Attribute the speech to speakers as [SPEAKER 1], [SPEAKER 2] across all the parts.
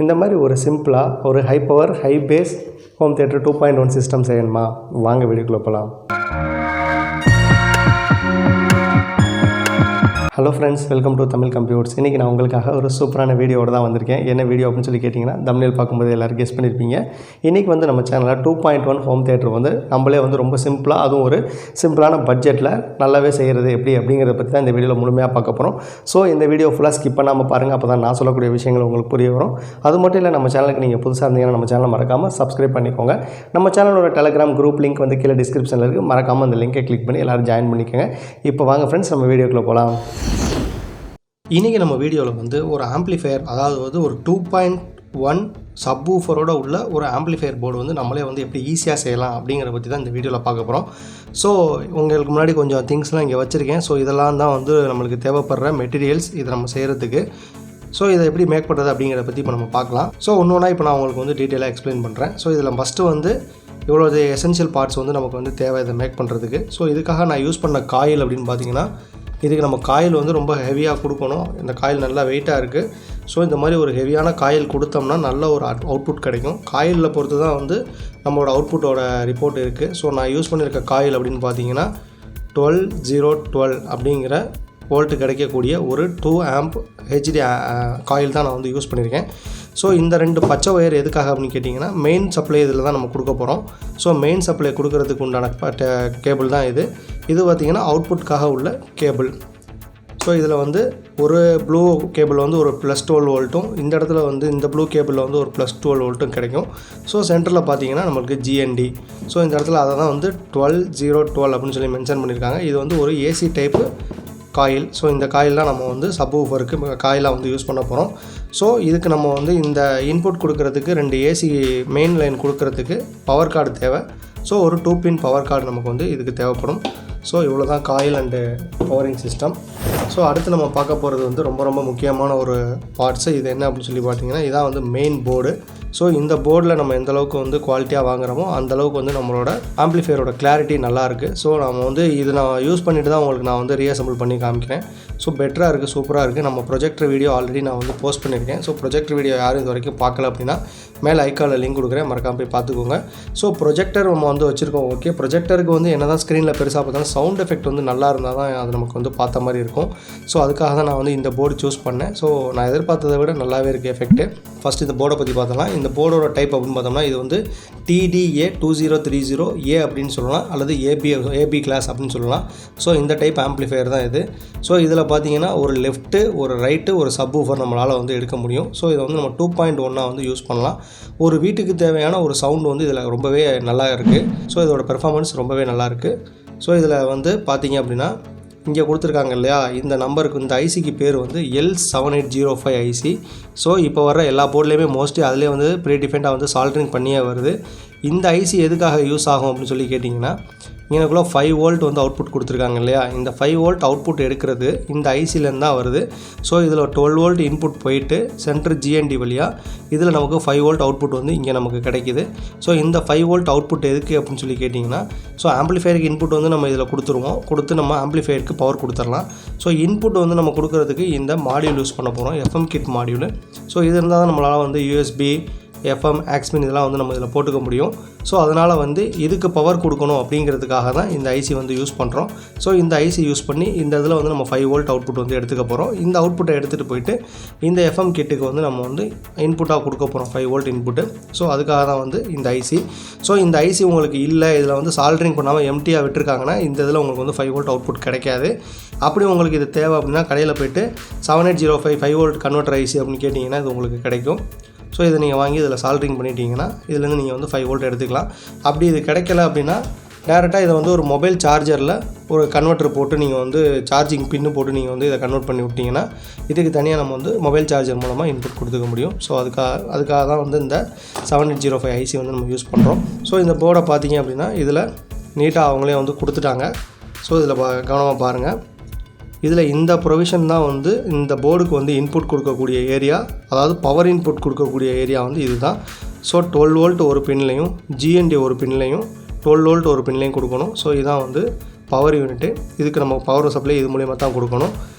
[SPEAKER 1] இந்த மாதிரி ஒரு சிம்பிளாக ஒரு high power high bass home theatre 2.1 system செய்யணுமா? வாங்க வீடியோக்குள்ளே போகலாம். Hello friends, welcome to Tamil computers. இன்றைக்கி நான் உங்களுக்காக ஒரு சூப்பரான வீடியோவோட தான் வந்திருக்கேன். என்ன வீடியோ அப்படின்னு சொல்லி கேட்டிங்கன்னா, தம்ப்நெயில் பார்க்கும்போது எல்லோரும் கெஸ் பண்ணியிருப்பீங்க. இன்றைக்கி வந்து நம்ம சேனலில் 2.1 ஹோம் தியேட்டர் வந்து நம்மளே வந்து ரொம்ப சிம்பிளாக, அதுவும் ஒரு சிம்பிளான பட்ஜெட்டில் நல்லாவே செய்கிறது எப்படி அப்படிங்கிறத பற்றி தான் இந்த வீடியோவில் முழுமையாக பார்க்க போகிறோம். ஸோ இந்த வீடியோ ஃபுல்லாக ஸ்கிப் பண்ணாமல் பாருங்கள், அப்போ தான் நான் சொல்லக்கூடிய விஷயங்கள் உங்களுக்கு புரிய வரும். அது மட்டும் இல்லை, நம்ம சேனலுக்கு நீங்கள் புதுசாக இருந்தீங்கன்னா நம்ம சேனலை மறக்காமல் சப்ஸ்கிரைப் பண்ணிக்கோங்க. நம்ம சேனலோட டெலிகிராம் குரூப் லிங்க் வந்து கீழே டிஸ்கிரிப்ஷனில் இருக்குது, மறக்காமல் அந்த லிங்கை கிளிக் பண்ணி எல்லோரும் ஜாயின் பண்ணிக்கோங்க. இப்போ வாங்க ஃப்ரெண்ட்ஸ், நம்ம வீடியோக்குள்ளே போகலாம். இன்றைக்கி நம்ம வீடியோவில் வந்து ஒரு ஆம்ப்ளிஃபையர், அதாவது வந்து ஒரு 2.1 சப்வூஃபரோட உள்ள ஒரு ஆம்ப்ளிஃபையர் போர்டு வந்து நம்மளே வந்து எப்படி ஈஸியாக செய்யலாம் அப்படிங்கிறத பற்றி தான் இந்த வீடியோவில் பார்க்க போகிறோம். ஸோ உங்களுக்கு முன்னாடி கொஞ்சம் திங்ஸ்லாம் இங்கே வச்சுருக்கேன். ஸோ இதெல்லாம் தான் வந்து நம்மளுக்கு தேவைப்படுற மெட்டீரியல்ஸ், இதை நம்ம செய்கிறதுக்கு. ஸோ இதை எப்படி மேக் பண்ணுறது அப்படிங்கிறத பற்றி இப்போ நம்ம பார்க்கலாம். ஸோ ஒன்று இப்போ நான் உங்களுக்கு வந்து டீட்டெயிலாக எக்ஸ்பிளைன் பண்ணுறேன். ஸோ இதில் ஃபஸ்ட்டு வந்து இவ்வளோ எசென்ஷியல் பார்ட்ஸ் வந்து நமக்கு வந்து தேவை இதை மேக் பண்ணுறதுக்கு. ஸோ இதுக்காக நான் யூஸ் பண்ண காயில் அப்படின்னு பார்த்தீங்கன்னா, இதுக்கு நம்ம காயில் வந்து ரொம்ப ஹெவியாக கொடுக்கணும். இந்த காயில் நல்லா வெயிட்டாக இருக்குது. ஸோ இந்த மாதிரி ஒரு ஹெவியான காயில் கொடுத்தோம்னா நல்ல ஒரு அவுட்புட் கிடைக்கும். காயிலில் பொறுத்து தான் வந்து நம்மளோட அவுட்புட்டோட ரிப்போர்ட் இருக்குது. ஸோ நான் யூஸ் பண்ணியிருக்க காயில் அப்படின்னு பார்த்தீங்கன்னா 12012 அப்படிங்கிற வோல்ட்டு கிடைக்கக்கூடிய ஒரு 2 ஆம்ப் ஹெச்டி காயில் தான் நான் வந்து யூஸ் பண்ணியிருக்கேன். ஸோ இந்த 2 பச்சை ஒயர் எதுக்காக அப்படின்னு கேட்டிங்கன்னா, மெயின் சப்ளை இதில் தான் நம்ம கொடுக்க போகிறோம். ஸோ மெயின் சப்ளை கொடுக்கறதுக்கு உண்டான கேபிள் தான் இது. இது பார்த்திங்கன்னா அவுட்புட்காக உள்ள கேபிள். ஸோ இதில் வந்து ஒரு ப்ளூ கேபிள் வந்து ஒரு +12 வோல்ட்டும், இந்த இடத்துல வந்து இந்த ப்ளூ கேபிளில் வந்து ஒரு +12 வோல்ட்டும் கிடைக்கும். ஸோ சென்டரில் பார்த்தீங்கன்னா நம்மளுக்கு GND. ஸோ இந்த இடத்துல அதை தான் வந்து 12012 அப்படின்னு சொல்லி மென்ஷன் பண்ணியிருக்காங்க. இது வந்து ஒரு ஏசி டைப்பு காயில். ஸோ இந்த காயில் தான் நம்ம வந்து சப்வூஃபருக்கு காயிலாக வந்து யூஸ் பண்ண போகிறோம். ஸோ இதுக்கு நம்ம வந்து இந்த இன்புட் கொடுக்கறதுக்கு 2 ஏசி மெயின் லைன் கொடுக்கறதுக்கு பவர் கார்டு தேவை. ஸோ ஒரு 2 பின் பவர் கார்டு நமக்கு வந்து இதுக்கு தேவைப்படும். ஸோ இவ்வளோ தான் coil and powering system. So அடுத்து நம்ம பார்க்க போகிறது வந்து ரொம்ப முக்கியமான ஒரு பார்ட்ஸு. இது என்ன அப்படின்னு சொல்லி பார்த்தீங்கன்னா, இதான் வந்து மெயின் போர்டு. ஸோ இந்த போர்டில் நம்ம எந்த அளவுக்கு வந்து குவாலிட்டியாக வாங்குகிறோமோ அந்தளவுக்கு வந்து நம்மளோட ஆம்ப்ளிஃபையரோட கிளாரிட்டி நல்லாயிருக்கு. ஸோ நம்ம வந்து இது நான் யூஸ் பண்ணிவிட்டு தான் உங்களுக்கு நான் வந்து ரீஅசெம்பிள் பண்ணி காமிக்கிறேன். ஸோ பெட்டராக இருக்குது, சூப்பராக இருக்குது. நம்ம ப்ரொஜெக்டர் வீடியோ ஆல்ரெடி நான் வந்து போஸ்ட் பண்ணியிருக்கேன். ஸோ ப்ரொஜெக்டர் வீடியோ யாரும் இது வரைக்கும் பார்க்கல அப்படின்னா மேலே ஐக்கானில் லிங்க் கொடுக்குறேன், மறக்காம போய் பார்த்துக்கோங்க. ஸோ ப்ரொஜெக்டர் நம்ம வந்து வச்சுருக்கோம். ஓகே, ப்ரொஜெக்டருக்கு வந்து என்ன தான் ஸ்க்ரீனில் பெருசாக பார்த்தாலும் சவுண்ட் எஃபெக்ட் வந்து நல்லா இருந்தால் தான் அது நமக்கு வந்து பார்த்த மாதிரி இருக்கும். ஸோ அதுக்காக தான் நான் வந்து இந்த போர்டு சூஸ் பண்ணேன். ஸோ நான் எதிர்பார்த்ததை விட நல்லாவே இருக்குது எஃபெக்ட்டு. ஃபஸ்ட் இந்த போர்டை பற்றி பார்த்தலாம். இந்த போர்டோட டைப் அப்படின்னு பார்த்தோம்னா, இது வந்து TDA2030A அப்படின்னு சொல்லலாம், அல்லது AB கிளாஸ் அப்படின்னு சொல்லலாம். ஸோ இந்த டைப் ஆம்ப்ளிஃபையர் தான் இது. ஸோ இதில் பார்த்தீங்கன்னா ஒரு லெஃப்ட்டு, ஒரு ரைட்டு, ஒரு சப்வூஃபர் நம்மளால் வந்து எடுக்க முடியும். ஸோ இதை வந்து நம்ம 2.1 வந்து யூஸ் பண்ணலாம். ஒரு வீட்டுக்கு தேவையான ஒரு சவுண்டு வந்து இதில் ரொம்பவே நல்லா இருக்குது. ஸோ இதோட பெர்ஃபார்மன்ஸ் ரொம்பவே நல்லா இருக்குது. ஸோ இதில் வந்து பார்த்தீங்க அப்படின்னா, இங்கே கொடுத்துருக்காங்க இல்லையா, இந்த நம்பருக்கு இந்த ஐசிக்கு பேர் வந்து L7805 ஐசி. ஸோ இப்போ வர எல்லா போர்ட்லேயுமே மோஸ்ட்லி அதிலே வந்து ப்ரீ டிஃபெண்டாக வந்து சால்ட்ரிங் பண்ணியே வருது. இந்த ஐசி எதுக்காக யூஸ் ஆகும் அப்படின்னு சொல்லி கேட்டிங்கன்னா, எனக்குள்ளே 5 வோல்ட் வந்து அவுட்புட் கொடுத்துருக்காங்க இல்லையா, இந்த 5 வோல்ட் அவுட்புட் எடுக்கிறது இந்த ஐசிலேருந்து தான் வருது. ஸோ இதில் 12 வோல்ட் இன்புட் போயிட்டு சென்டர் GND வழியாக இதில் நமக்கு 5 வோல்ட் அவுட்புட் வந்து இங்கே நமக்கு கிடைக்கிது. ஸோ இந்த 5 வோல்ட் அவுட்புட் எதுக்கு அப்படின்னு சொல்லி கேட்டிங்கன்னா, ஸோ ஆம்ப்ளிஃபையருக்கு இன்புட் வந்து நம்ம இதில் கொடுத்து நம்ம ஆம்ப்ளிஃபையருக்கு பவர் கொடுத்துடலாம். ஸோ இன்புட் வந்து நம்ம கொடுக்கறதுக்கு இந்த மாடியூல் யூஸ் பண்ண போகிறோம், FM கிட் மாடியூல். ஸோ இது இருந்தால் தான் நம்மளால் வந்து USB, FM, ஆக்ஸ்மின் இதெல்லாம் வந்து நம்ம இதில் போட்டுக்க முடியும். ஸோ அதனால் வந்து இதுக்கு பவர் கொடுக்கணும் அப்படிங்கிறதுக்காக தான் இந்த ஐசி வந்து யூஸ் பண்ணுறோம். ஸோ இந்த ஐசி யூஸ் பண்ணி இந்த இதில் வந்து நம்ம 5 வோல்ட் அவுட்புட் வந்து எடுத்துக்க போகிறோம். இந்த அவுட்புட்டை எடுத்துகிட்டு போயிட்டு இந்த FM கிட்டுக்கு வந்து நம்ம வந்து இன்புட்டாக கொடுக்க போகிறோம், 5 வோல்ட் இன்புட்டு. ஸோ அதுக்காக தான் வந்து இந்த ஐசி. ஸோ இந்த ஐசி உங்களுக்கு இல்லை, இதில் வந்து சால்ட்ரிங் பண்ணாமல் எம்டியாக விட்டுருக்காங்கன்னா இந்த இதில் உங்களுக்கு வந்து 5 வோல்ட் அவுட்புட் கிடைக்காது. அப்படி உங்களுக்கு இது தேவை அப்படின்னா கடையில் போய்ட்டு 7805 5 வோல்ட் கன்வெர்ட்டர் ஐசி அப்படின்னு கேட்டிங்கன்னா இது உங்களுக்கு கிடைக்கும். ஸோ இதை நீங்கள் வாங்கி இதில் சால்ட்ரிங் பண்ணிட்டீங்கன்னா இதுலேருந்து நீங்கள் வந்து 5 வோல்ட் எடுத்துக்கலாம். அப்படி இது கிடைக்கல அப்படின்னா டேரெக்டாக இதை வந்து ஒரு மொபைல் சார்ஜரில் ஒரு கன்வெர்ட்டர் போட்டு நீங்கள் வந்து சார்ஜிங் பின்னு போட்டு நீங்கள் வந்து இதை கன்வெர்ட் பண்ணி விட்டிங்கன்னா இதுக்கு தனியாக நம்ம வந்து மொபைல் சார்ஜர் மூலமாக இன்புட் கொடுத்துக்க முடியும். ஸோ அதுக்காக தான் வந்து இந்த 7805 ஐசி வந்து நம்ம யூஸ் பண்ணுறோம். ஸோ இந்த போர்டை பார்த்தீங்க அப்படின்னா இதில் நீட்டாக அவங்களே வந்து கொடுத்துட்டாங்க. ஸோ இதில் கவனமாக பாருங்கள். இதில் இந்த ப்ரொவிஷன் தான் வந்து இந்த போர்டுக்கு வந்து இன்புட் கொடுக்கக்கூடிய ஏரியா, அதாவது பவர் இன்புட் கொடுக்கக்கூடிய ஏரியா வந்து இது தான். ஸோ 12 வோல்ட் ஒரு பின்லையும், GND ஒரு பின்லையும், 12 வோல்ட் ஒரு பின்லையும் கொடுக்கணும். ஸோ இதுதான் வந்து பவர் யூனிட்டு. இதுக்கு நம்ம பவர் சப்ளை இது மூலிமா தான் கொடுக்கணும்.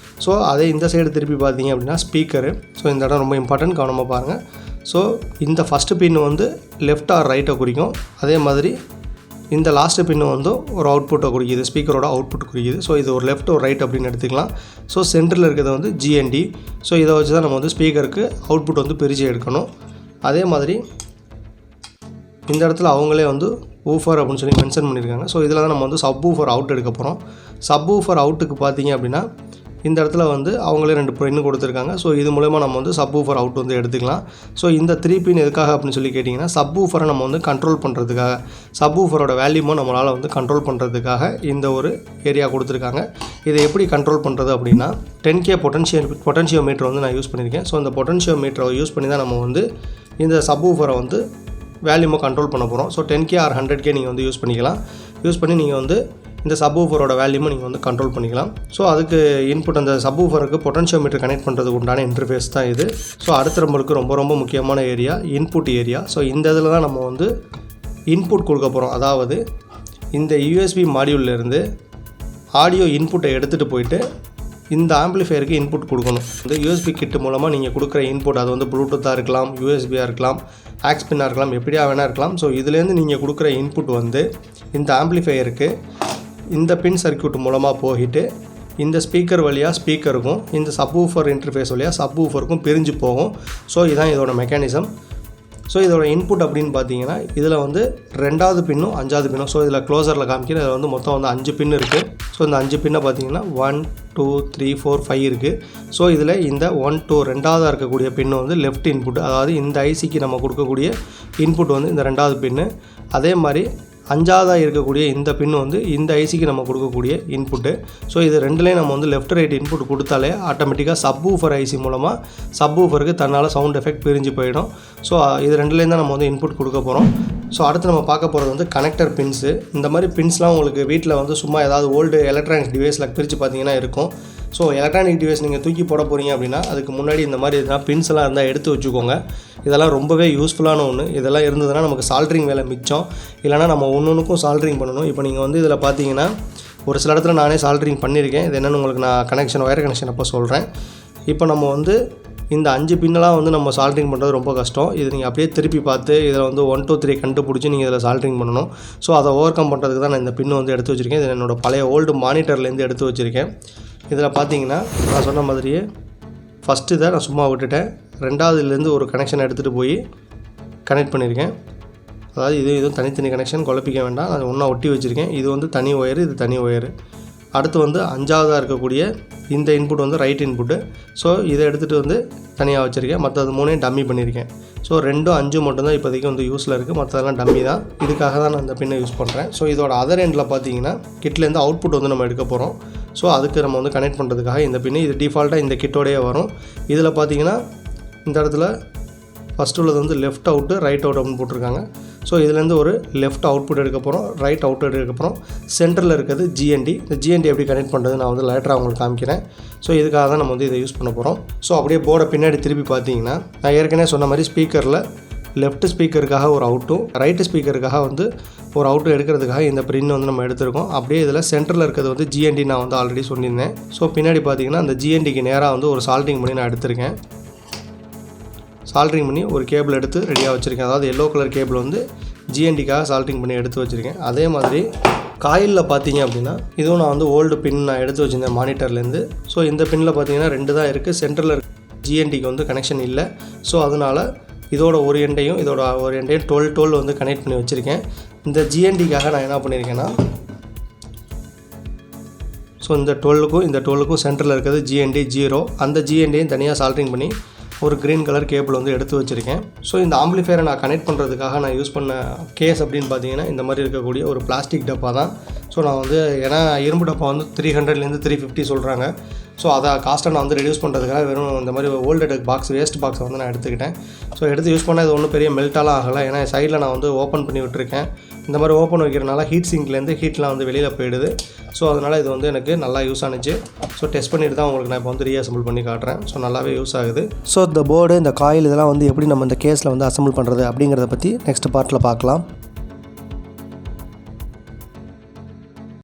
[SPEAKER 1] ஸோ அதே இந்த சைடு திருப்பி பார்த்தீங்க அப்படின்னா ஸ்பீக்கரு. ஸோ இந்த இடம் ரொம்ப இம்பார்ட்டன்ட், கவனமாக பாருங்கள். ஸோ இந்த ஃபஸ்ட்டு பின் வந்து லெஃப்ட் ஆர் ரைட்டை குறிக்கும். அதே மாதிரி இந்த லாஸ்ட்டு பின்னு வந்து ஒரு அவுட்புட்டை குறிக்குது, ஸ்பீக்கரோட அவுட்புட் குறிக்குது. ஸோ இது ஒரு லெஃப்ட் ஒரு ரைட் அப்படின்னு எடுத்துக்கலாம். ஸோ சென்டரில் இருக்கிறது வந்து GND. ஸோ இதை வச்சு தான் நம்ம வந்து ஸ்பீக்கருக்கு அவுட்புட் வந்து பிரித்து எடுக்கணும். அதே மாதிரி இந்த இடத்துல அவங்களே வந்து ஊஃபர் அப்படின்னு சொல்லி மென்ஷன் பண்ணியிருக்காங்க. ஸோ இதில் தான் நம்ம வந்து சப் ஊஃபர் அவுட் எடுக்க போகிறோம். சப் ஊஃபர் அவுட்டுக்கு பார்த்தீங்க அப்படின்னா இந்த இடத்துல வந்து அவங்களே 2 பின் கொடுத்துருக்காங்க. ஸோ இது மூலமாக நம்ம வந்து சப் ஊஃபர் அவுட் வந்து எடுத்துக்கலாம். ஸோ இந்த 3 பின் எதுக்காக அப்படின்னு சொல்லி கேட்டிங்கன்னா, சப் ஊஃபரை நம்ம வந்து கண்ட்ரோல் பண்ணுறதுக்காக, சப் ஊஃபரோட வேல்யூமை நம்மளால் வந்து கண்ட்ரோல் பண்ணுறதுக்காக இந்த ஒரு ஏரியா கொடுத்துருக்காங்க. இதை எப்படி கண்ட்ரோல் பண்ணுறது அப்படின்னா 10K பொட்டன்ஷியோமீட்டர் வந்து நான் யூஸ் பண்ணியிருக்கேன். ஸோ இந்த பொட்டன்ஷியோமீட்டரை யூஸ் பண்ணி தான் நம்ம வந்து இந்த சப் ஊஃபரை வந்து வேல்யூமை கண்ட்ரோல் பண்ண போகிறோம். ஸோ 10K ஆர் 100K நீங்கள் வந்து யூஸ் பண்ணிக்கலாம். யூஸ் பண்ணி நீங்கள் வந்து இந்த சப் ஊஃபரோட வேல்யூமை நீங்கள் வந்து கண்ட்ரோல் பண்ணிக்கலாம். ஸோ அதுக்கு இன்புட் அந்த சப் ஊஃபருக்கு பொட்டன்ஷியோமீட்டர் கனெக்ட் பண்ணுறதுக்கு உண்டான இன்டர்ஃபேஸ் தான் இது. ஸோ அடுத்த நம்மளுக்கு ரொம்ப முக்கியமான ஏரியா இன்புட் ஏரியா. ஸோ இந்த இதில் தான் நம்ம வந்து இன்புட் கொடுக்க போகிறோம். அதாவது இந்த USB மாடியூல்லேருந்து ஆடியோ இன்புட்டை எடுத்துகிட்டு போயிட்டு இந்த ஆம்பிளிஃபையருக்கு இன்புட் கொடுக்கணும். இந்த USB கிட் மூலமாக நீங்கள் கொடுக்குற இன்புட், அது வந்து ப்ளூடூத்தாக இருக்கலாம், USBயாக இருக்கலாம், ஆக்ஸ் பின்னாக இருக்கலாம், எப்படியா வேணால் இருக்கலாம். ஸோ இதுலேருந்து நீங்கள் கொடுக்குற இன்புட் வந்து இந்த ஆம்பிளிஃபையருக்கு இந்த பின் சர்க்யூட் மூலமாக போயிட்டு இந்த ஸ்பீக்கர் வழியாக ஸ்பீக்கருக்கும் இந்த சப் ஊஃபர் இன்டர்ஃபேஸ் வழியாக சப் ஊஃபருக்கும் பிரிஞ்சு போகும். ஸோ இதுதான் இதோட மெக்கானிசம். ஸோ இதோட இன்புட் அப்படின்னு பார்த்தீங்கன்னா இதில் வந்து 2வது பின்னும் 5வது பின்னும், ஸோ இதில் க்ளோசரில் காமிக்கிற இதில் வந்து மொத்தம் வந்து 5 பின் இருக்குது. ஸோ இந்த 5 பின்னை பார்த்தீங்கன்னா 1 2 3 4 5 இருக்குது. ஸோ இதில் இந்த 1 2 2வதாக இருக்கக்கூடிய பின்னு வந்து லெஃப்ட் இன்புட், அதாவது இந்த ஐசிக்கு நம்ம கொடுக்கக்கூடிய இன்புட் வந்து இந்த 2வது பின்னு. அதே மாதிரி 5வதாக இருக்கக்கூடிய இந்த பின் வந்து இந்த ஐசிக்கு நம்ம கொடுக்கக்கூடிய இன்புட்டு. ஸோ இது ரெண்டுலேயும் நம்ம வந்து லெஃப்ட் ரைட் இன்புட் கொடுத்தாலே ஆட்டோமேட்டிக்காக சப் ஊஃபர் ஐசி மூலமாக சப் ஊஃபருக்கு தன்னால் சவுண்ட் எஃபெக்ட் பிரிஞ்சு போயிடும். ஸோ இது ரெண்டுலேயும் தான் நம்ம வந்து இன்புட் கொடுக்க போகிறோம். ஸோ அடுத்து நம்ம பார்க்க போகிறது வந்து கனெக்டர் பின்ஸு. இந்த மாதிரி பின்ஸ்லாம் உங்களுக்கு வீட்டில் வந்து சும்மா ஏதாவது ஓல்டு எலக்ட்ரானிக் டிவைஸில் பிரித்து பார்த்தீங்கன்னா இருக்கும். ஸோ எலக்ட்ரானிக் டிவைஸ் நீங்கள் தூக்கி போட போகிறீங்க அப்படின்னா அதுக்கு முன்னாடி இந்த மாதிரி எதுனா பின்ஸ் எல்லாம் இருந்தால் எடுத்து வச்சுக்கோங்க. இதெல்லாம் ரொம்பவே யூஸ்ஃபுல்லான ஒன்று. இதெல்லாம் இருந்ததுன்னா நமக்கு சால்ட்ரிங் வேலை மிச்சம். இல்லைனா நம்ம ஒன்றுக்கும் சால்ட்ரிங் பண்ணணும். இப்போ நீங்கள் வந்து இதில் பார்த்தீங்கன்னா ஒரு சில இடத்துல நானே சால்ட்ரிங் பண்ணியிருக்கேன். இது என்னென்னு உங்களுக்கு நான் ஒயர் கனெக்ஷன் அப்போ சொல்கிறேன். இப்போ நம்ம வந்து இந்த 5 பின்னெலாம் வந்து நம்ம சால்ட்ரிங் பண்ணுறது ரொம்ப கஷ்டம். இது நீங்கள் அப்படியே திருப்பி பார்த்து இதில் வந்து 1 2 3 கண்டுபிடிச்சி நீங்கள் இதில் சால்ட்ரிங் பண்ணணும். ஸோ அதை ஓவர் கம் பண்ணுறதுக்கு தான் நான் இந்த பின்னு வந்து எடுத்து வச்சுருக்கேன். இது என்னோடய பழைய ஓல்டு மானிட்டர்லேருந்து எடுத்து வச்சுருக்கேன். இதில் பார்த்தீங்கன்னா நான் சொன்ன மாதிரியே ஃபஸ்ட்டு இதை நான் சும்மா விட்டுட்டேன். 2வதுலேருந்து ஒரு கனெக்ஷன் எடுத்துகிட்டு போய் கனெக்ட் பண்ணியிருக்கேன். அதாவது இதுவும் தனித்தனி கனெக்ஷன், குழப்பிக்க வேண்டாம். அதை ஒன்றா ஒட்டி வச்சுருக்கேன். இது வந்து தனி ஒயரு, இது தனி ஒயரு. அடுத்து வந்து 5வதாக இருக்கக்கூடிய இந்த இன்புட் வந்து ரைட் இன்புட்டு. ஸோ இதை எடுத்துகிட்டு வந்து தனியாக வச்சுருக்கேன். மற்றது 3ஐயும் டம்மி பண்ணியிருக்கேன். ஸோ 2 5 மட்டும்தான் இப்போதைக்கு வந்து யூஸில் இருக்குது. மற்றதெல்லாம் டம்மி தான். இதுக்காக தான் நான் இந்த பின்னை யூஸ் பண்ணுறேன். ஸோ இதோட அதர் எண்டில் பார்த்தீங்கன்னா கிட்லேருந்து அவுட்புட் வந்து நம்ம எடுக்க போகிறோம். ஸோ அதுக்கு நம்ம வந்து கனெக்ட் பண்ணுறதுக்காக இந்த பின்னு, இது டிஃபால்ட்டாக இந்த கிட்டோடையே வரும். இதில் பார்த்தீங்கன்னா இந்த இடத்துல ஃபஸ்ட்டு உள்ளது வந்து லெஃப்ட் அவுட்டு, ரைட் அவுட் அப்படின்னு போட்டிருக்காங்க. ஸோ இதுலேருந்து ஒரு லெஃப்ட் அவுட்புட் எடுக்க போகிறோம், ரைட் அவுட்புட் எடுக்க போகிறோம். சென்டரில் இருக்கிறது GND. இந்த GND எப்படி கனெக்ட் பண்ணுறது நான் வந்து லேட்டராக உங்களுக்கு காமிக்கிறேன். ஸோ இதுக்காக தான் நம்ம வந்து இதை யூஸ் பண்ண போகிறோம். ஸோ அப்படியே போர்டை பின்னாடி திருப்பி பார்த்தீங்கன்னா நான் ஏற்கனவே சொன்ன மாதிரி ஸ்பீக்கரில் லெஃப்ட் ஸ்பீக்கருக்காக ஒரு அவுட்டும் ரைட்டு ஸ்பீக்கருக்காக வந்து ஒரு அவுட்டு எடுக்கிறதுக்காக இந்த பின் வந்து நம்ம எடுத்திருக்கோம். அப்படியே இதில் சென்டரில் இருக்கிறது வந்து GND நான் வந்து ஆல்ரெடி சொல்லியிருந்தேன். ஸோ பின்னாடி பார்த்தீங்கன்னா அந்த GNDக்கு நேராக வந்து ஒரு சால்ட்ரிங் பண்ணி நான் எடுத்திருக்கேன். சால்ட்ரிங் பண்ணி ஒரு கேபிள் எடுத்து ரெடியாக வச்சுருக்கேன். அதாவது எல்லோ கலர் கேபிள் வந்து GNDக்காக சால்ட்ரிங் பண்ணி எடுத்து வச்சுருக்கேன். அதே மாதிரி காயிலில் பார்த்தீங்க அப்படின்னா இதுவும் நான் வந்து ஓல்டு பின் நான் எடுத்து வச்சுருந்தேன் மானிட்டர்லேருந்து. ஸோ இந்த பின்னில் பார்த்தீங்கன்னா 2 தான் இருக்குது. சென்டரில் GNDக்கு வந்து கனெக்ஷன் இல்லை. ஸோ அதனால் இதோட ஒரு எண்டையும் இதோட ஒரு எண்டையும் 12 வந்து கனெக்ட் பண்ணி வச்சுருக்கேன். இந்த GNDக்காக நான் என்ன பண்ணியிருக்கேன்னா, ஸோ இந்த 12க்கும் சென்டரில் இருக்கிறது GND 0. அந்த GNDயும் தனியாக சால்ட்ரிங் பண்ணி ஒரு க்ரீன் கலர் கேபிள் வந்து எடுத்து வச்சுருக்கேன். ஸோ இந்த ஆம்பிளிஃபையரை நான் கனெக்ட் பண்ணுறதுக்காக நான் யூஸ் பண்ண கேஸ் அப்படின்னு பார்த்தீங்கன்னா இந்த மாதிரி இருக்கக்கூடிய ஒரு பிளாஸ்டிக் டப்பா தான். ஸோ நான் வந்து ஏன்னா இரும்பு டப்பா வந்து 300லேருந்து 350 சொல்கிறாங்க. ஸோ அதை காஸ்ட்டை நான் வந்து ரெடியூஸ் பண்ணுறதுக்காக வெறும் இந்த மாதிரி ஓல்டு பாக்ஸ், வேஸ்ட் பாக்ஸை வந்து நான் எடுத்துக்கிட்டேன். ஸோ எடுத்து யூஸ் பண்ணால் இது ஒன்றும் பெரிய மெல்ட்டாலாம் ஆகலை. ஏன்னா சைடில் நான் வந்து ஓப்பன் பண்ணி விட்டுருக்கேன். இந்த மாதிரி ஓப்பன் வைக்கிறனால ஹீட் சிங்க்லேருந்து ஹீட்லாம் வந்து வெளியில் போயிடுது. ஸோ அதனால் இது வந்து எனக்கு நல்லா யூஸ் ஆனிச்சு. ஸோ டெஸ்ட் பண்ணிட்டு தான் உங்களுக்கு நான் இப்போ வந்து ரீஅசம்பிள் பண்ணி காட்டுறேன். ஸோ நல்லாவே யூஸ் ஆகுது. ஸோ இந்த போர்டு, இந்த காயில் இதெல்லாம் வந்து எப்படி நம்ம இந்த கேஸில் வந்து அசம்பிள் பண்ணுறது அப்படிங்கிறத பற்றி நெக்ஸ்ட் பார்ட்டில் பார்க்கலாம்.